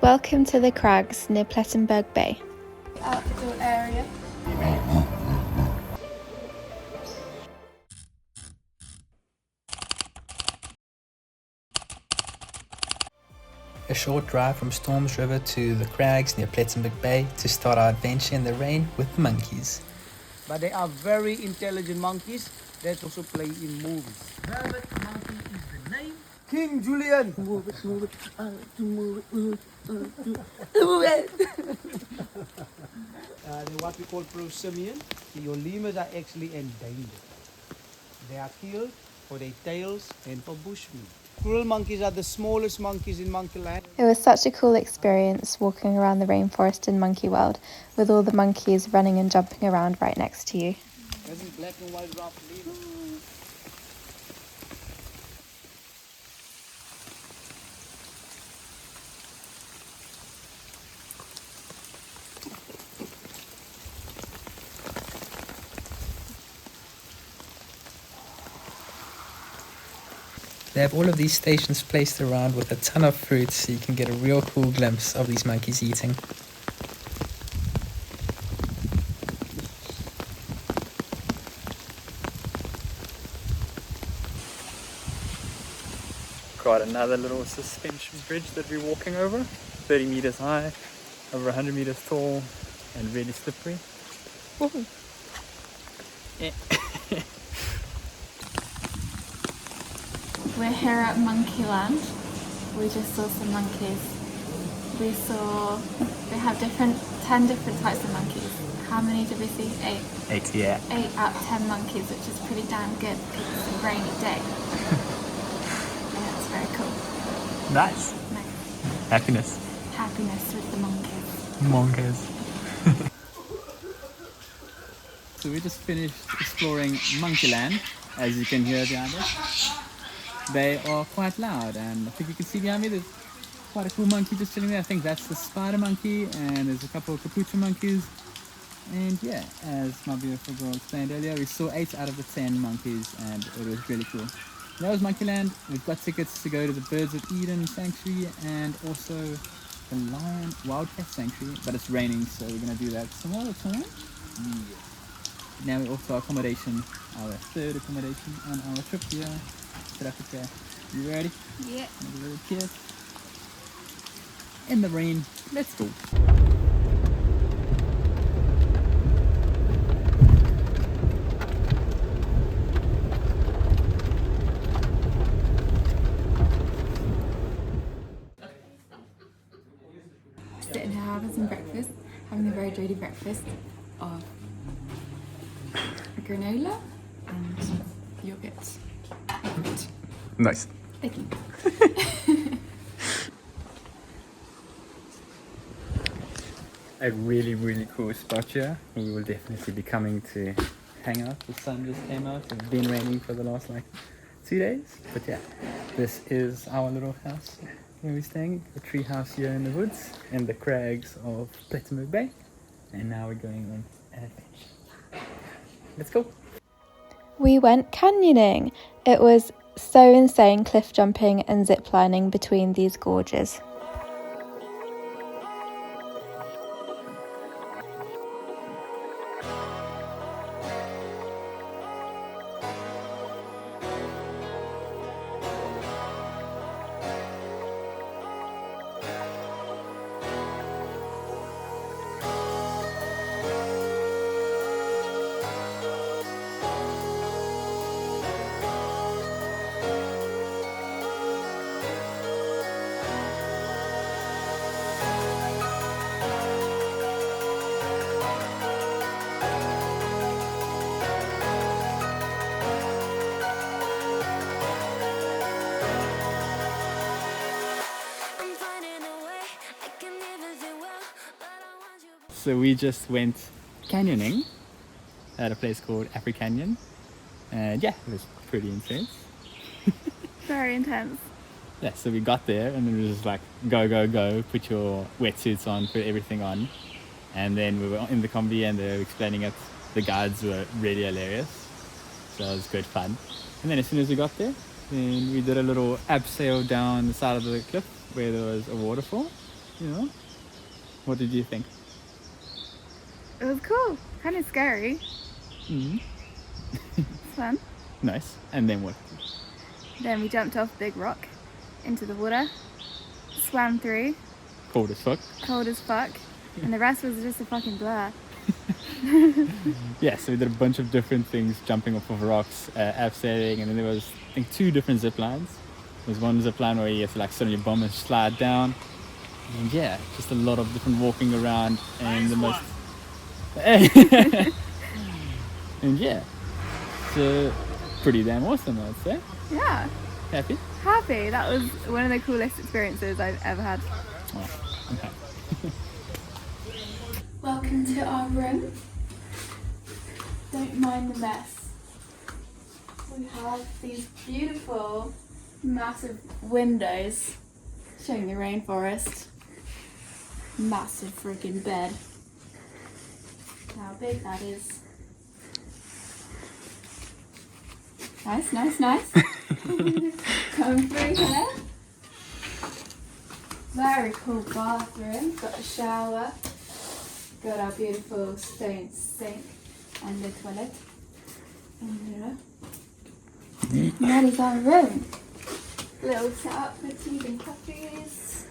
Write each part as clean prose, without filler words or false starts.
Welcome to the Crags near Plettenberg Bay. Outdoor area. A short drive from Stormsrivier to the Crags near Plettenberg Bay to start our adventure in the rain with the monkeys. But they are very intelligent monkeys that also play in movies. Velvet Monkey is the name. King Julian. Move it, move it, move it, move it, move it. They're what we call prosimian. Your lemurs are actually endangered. They are killed for their tails and for bushmeat. Squirrel monkeys are the smallest monkeys in Monkeyland. It was such a cool experience walking around the rainforest in Monkey World with all the monkeys running and jumping around right next to you. This is black and white rough lemur. They have all of these stations placed around with a ton of fruit so you can get a real cool glimpse of these monkeys eating. Got another little suspension bridge that we're walking over, 30 meters high, over 100 meters tall, and really slippery. Woohoo! Yeah. We're here at Monkeyland. We just saw some monkeys. We have 10 different types of monkeys. How many did we see? 8. 8, yeah. 8 out of 10 monkeys, which is pretty damn good because it's a rainy day. Yeah, it's very cool. Nice. Nice. Happiness. Happiness with the monkeys. Monkeys. So we just finished exploring Monkeyland, as you can hear behind us. They are quite loud, and I think you can see behind me there's quite a cool monkey just sitting there. I think that's the spider monkey, and there's a couple of capuchin monkeys. And yeah, as my beautiful girl explained earlier, we saw 8 out of the 10 monkeys, and it was really cool. That was Monkeyland. We've got tickets to go to the Birds of Eden sanctuary and also the Lion Wildcat sanctuary, but it's raining, so we're going to do that some other time. Yeah. Now we're off to our accommodation, our third accommodation on our trip here. South Africa. You ready? Yeah. A little kiss. In the rain. Let's go. Sitting here having some breakfast, having a very dirty breakfast of granola and yogurt. Nice. Thank you. A really cool spot here. We will definitely be coming to hang out. The sun just came out. It's been raining for the last 2 days. But yeah, this is our little house where we're staying. A tree house here in the woods in the Crags of Plettenberg Bay. And now we're going on an adventure. Let's go. We went canyoning. It was so insane cliff jumping and zip lining between these gorges. So we just went canyoning at a place called Afri Canyon, and yeah, it was pretty intense. Very intense. Yeah, so we got there and then it was just like go, put your wetsuits on, put everything on, and then we were in the combi and they were explaining it. The guides were really hilarious, so it was good fun. And then as soon as we got there, then we did a little abseil down the side of the cliff where there was a waterfall. You know? What did you think? It was cool. Kind of scary. Mm-hmm. It's fun. Nice. And then what? Then we jumped off Big Rock into the water, swam through, Cold as fuck. cold as fuck, and the rest was just a fucking blur. Yeah, so we did a bunch of different things, jumping off of rocks, abseiling, and then there was, I think, 2 different zip lines. There was one zip line where you have to like sit on your bum and slide down. And yeah, just a lot of different walking around and the most... And yeah, so pretty damn awesome, I'd say. Yeah, Happy? happy. That was one of the coolest experiences I've ever had. Oh, I'm happy. Welcome to our room. Don't mind the mess. We have these beautiful, massive windows showing the rainforest. Massive freaking bed. How big that is. Nice, nice, nice. Come through here. Very cool bathroom. Got a shower. Got our beautiful stone sink and the toilet. And that is our room. Little setup for teas and coffees.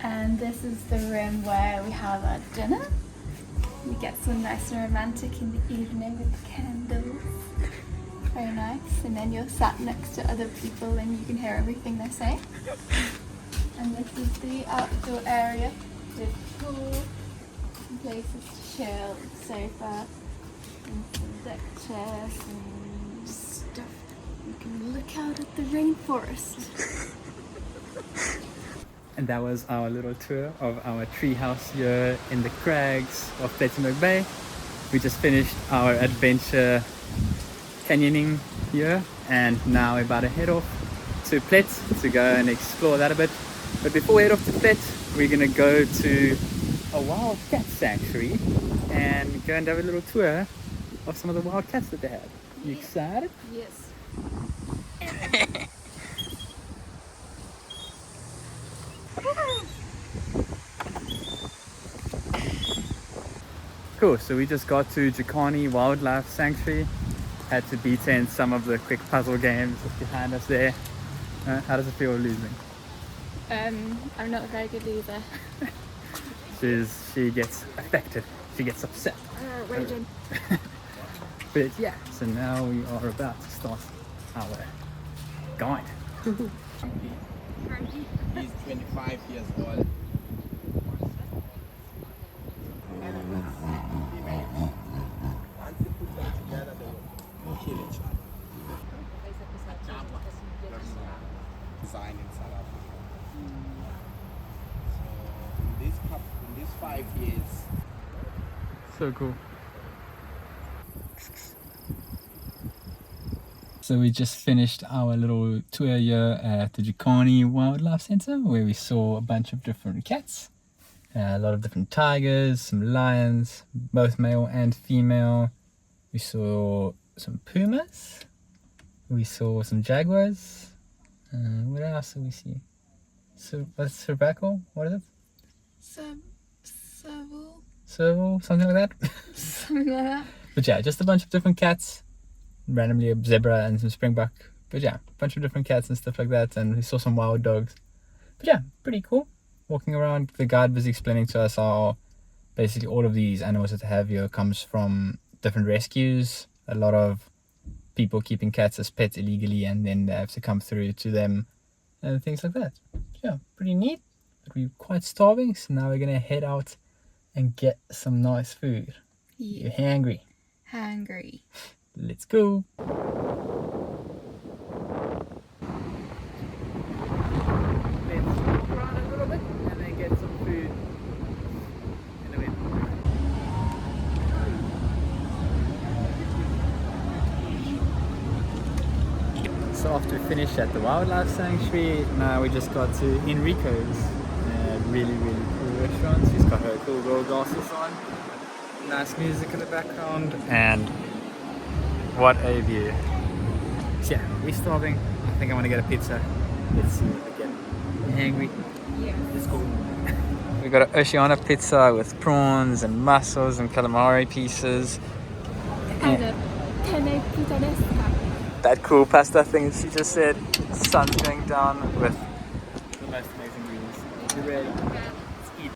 And this is the room where we have our dinner. We get some nice and romantic in the evening with candles. Very nice. And then you're sat next to other people and you can hear everything they're saying. And this is the outdoor area with pool, some places to chill, sofa, and some deck chairs and stuff. You can look out at the rainforest. And that was our little tour of our treehouse here in the Crags of Plettenberg Bay. We just finished our adventure canyoning here, and now we're about to head off to Plet to go and explore that a bit. But before we head off to Plet, we're gonna go to a wild cat sanctuary and go and have a little tour of some of the wild cats that they have. You excited? Yes. Cool, so we just got to Jacani Wildlife Sanctuary. Had to beat in some of the quick puzzle games behind us there. How does it feel losing? I'm not a very good loser. She gets affected, she gets upset. Raging. But yeah, so now we are about to start our guide. He's 25 years old. Once you put them together, they will kill each other. Sign in South Africa. So in these 5 years, So cool. So we just finished our little tour here at the Jacani Wildlife Centre, where we saw a bunch of different cats, a lot of different tigers, some lions, both male and female. We saw some pumas. We saw some jaguars. What else did we see? So what's cervical? What is it? Serval, something like that. Something like that. But yeah, just a bunch of different cats. Randomly a zebra and some springbuck. But yeah, a bunch of different cats and stuff like that. And we saw some wild dogs. But yeah, pretty cool. Walking around, the guide was explaining to us how basically all of these animals that they have here comes from different rescues. A lot of people keeping cats as pets illegally, and then they have to come through to them and things like that. Yeah, pretty neat. But we're quite starving, so now we're gonna head out and get some nice food. Yeah. You're hungry. Hungry. Let's go. Let's walk around a little bit and then get some food in a bit. So after we finished at the wildlife sanctuary, now we just got to Enrico's. Really cool restaurant. She's got her cool gold glasses on. Nice music in the background, and what a view. So yeah, we're starving. I think I want to get a pizza. Let's see if we can hungry. Yeah. Let's go. We got an oceana pizza with prawns and mussels and calamari pieces. And a penne puttanesca. That cool pasta thing she just said. Sun's going down with the most amazing views. You ready? Let's eat.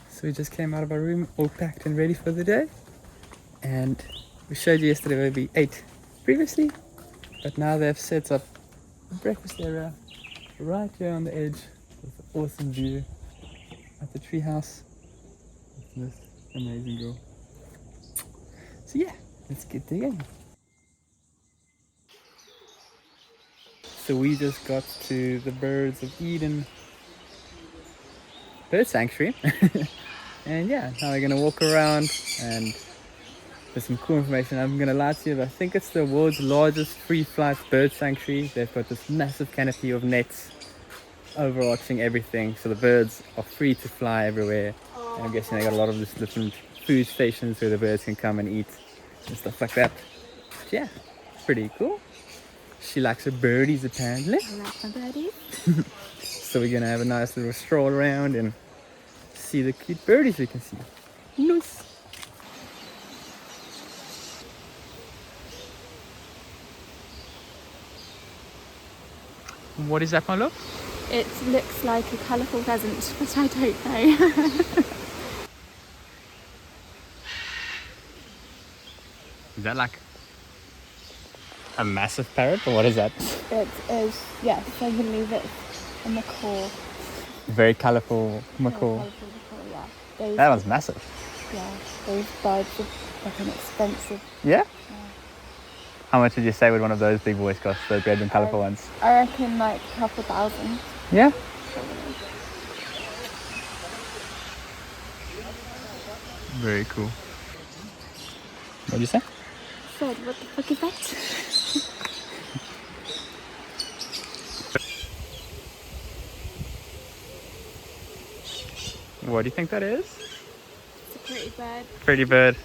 So we just came out of our room, all packed and ready for the day. And we showed you yesterday where we ate previously, but now they've set up a breakfast area right here on the edge with an awesome view at the treehouse with this amazing girl. So yeah, let's get digging. So we just got to the Birds of Eden bird sanctuary. And yeah, now we're gonna walk around and there's some cool information. I'm gonna lie to you, but I think it's the world's largest free flight bird sanctuary. They've got this massive canopy of nets overarching everything, so the birds are free to fly everywhere. And I'm guessing they got a lot of these different food stations where the birds can come and eat and stuff like that. But yeah, pretty cool. She likes her birdies apparently. I like my birdies. So we're gonna have a nice little stroll around and see the cute birdies we can see. Nice. What is that, my love? It looks like a colourful pheasant, but I don't know. Is that like a massive parrot, or what is that? It is, yes, I believe it's a macaw. Very colourful macaw. Colourful macaw, yeah. Those, That one's massive. yeah, those birds are like an expensive. Yeah? How much would you say would one of those big boys cost, those red and colourful ones? I reckon like a couple thousand. Yeah? Very cool. What did you say? Said, what the fuck is that? What do you think that is? It's a pretty bird. Pretty bird.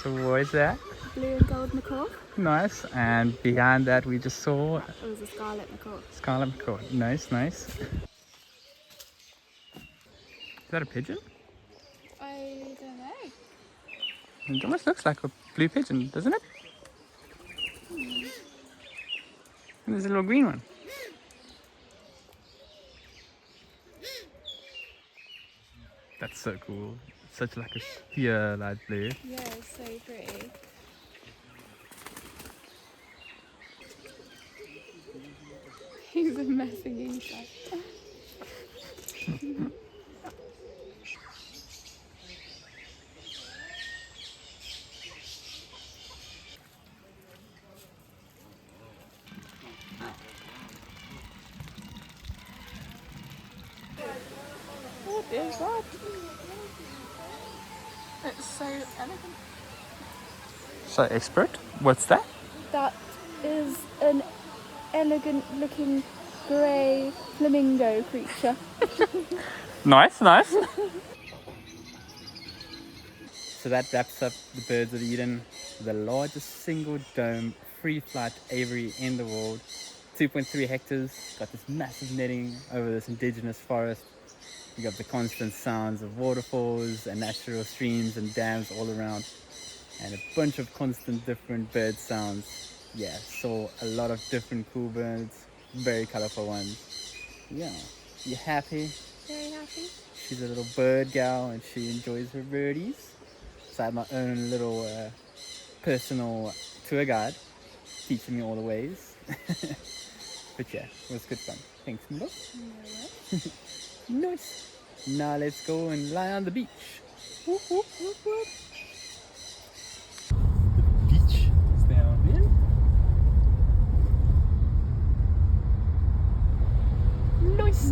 So what is that? Blue and gold macaw. Nice. And behind that we just saw It was a scarlet macaw. scarlet macaw. Nice, nice. Is that a pigeon? I don't know. It almost looks like a blue pigeon, doesn't it? And there's a little green one. That's so cool. Such like a pure light blue. Yeah, it's so pretty. He's a messing inside. What is that? It's so elegant. So expert? What's that? That is an elegant looking grey flamingo creature. Nice, nice. So that wraps up the Birds of Eden, the largest single dome free flight aviary in the world. 2.3 hectares, got this massive netting over this indigenous forest. You got the constant sounds of waterfalls and natural streams and dams all around, and a bunch of constant different bird sounds. Yeah, saw a lot of different cool birds, very colorful ones. Yeah, you happy? Very happy. She's a little bird gal and she enjoys her birdies. So I had my own little personal tour guide teaching me all the ways. But yeah, it was good fun. Thanks, Milo. Nice. Now let's go and lie on the beach. Whoop, whoop, whoop, whoop. The beach is down there. Nice.